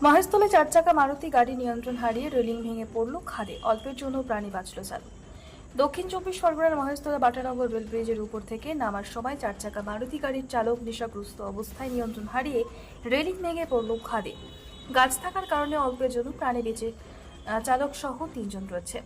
মহেশতলে 4 চাকা মারুতি গাড়ি নিয়ন্ত্রণ হারিয়ে রেলিং ভেঙে পড়ল খাদে। অল্পের জন্য প্রাণী বাঁচল চালক। দক্ষিণ 24 পরগনার মহেশতলা বাটানগর রেল ব্রিজের উপর থেকে নামার সময় 4 চাকা মারুতি গাড়ির চালক নেশাগ্রস্ত অবস্থায় নিয়ন্ত্রণ হারিয়ে রেলিং ভেঙে পড়ল খাদে। গাছ থাকার কারণে অল্পের জন্য প্রাণে বেঁচে চালক সহ 3 জন রয়েছে।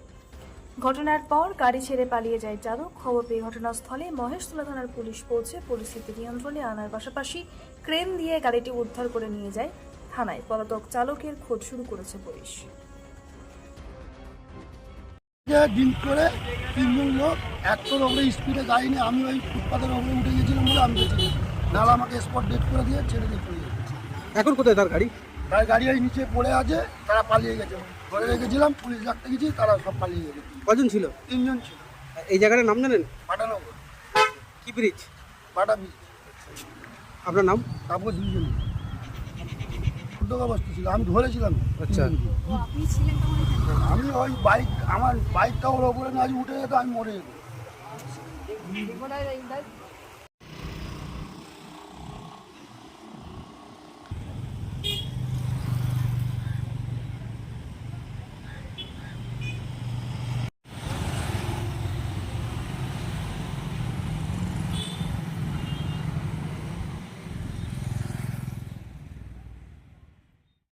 ঘটনার পর গাড়ি ছেড়ে পালিয়ে যায় চালক। খবর পেয়ে ঘটনাস্থলে মহেশতলা থানার পুলিশ পৌঁছে পরিস্থিতি নিয়ন্ত্রণে আনার পাশাপাশি ক্রেন দিয়ে গাড়িটি উদ্ধার করে নিয়ে যায় থানায়। পলাতক চালকের খোঁজ শুরু করেছে পুলিশ। দিন করে 3 জন লোক একটার ওপরে স্পিডে গাড়ি নিয়ে আমি ওই ফুটপাতের ওপরে উঠে গেছিলাম বলে আমি বেঁচে গেছি, নাহলে আমাকে স্পট ডেট করে দিয়ে ছেড়ে দিয়ে চলে গেছে। এখন কোথায় তার গাড়ি? তার গাড়ি ওই নিচে পড়ে আছে, তারা পালিয়ে গেছে। ধরে রেখেছিলাম, পুলিশ ডাকতে গেছি, তারা সব পালিয়ে গেছে। কজন ছিল? 3 জন ছিল। এই জায়গাটার নাম জানেন? বাটানগর কি ব্রিজ? বাটা ব্রিজ। আপনার নাম? তারপর 2 জন অবস্থা ছিল, আমি ধরেছিলাম। আচ্ছা, আমি ওই বাইক, আমার বাইকটা ওর ওপরে না উঠে যেত, আমি মরে যেত।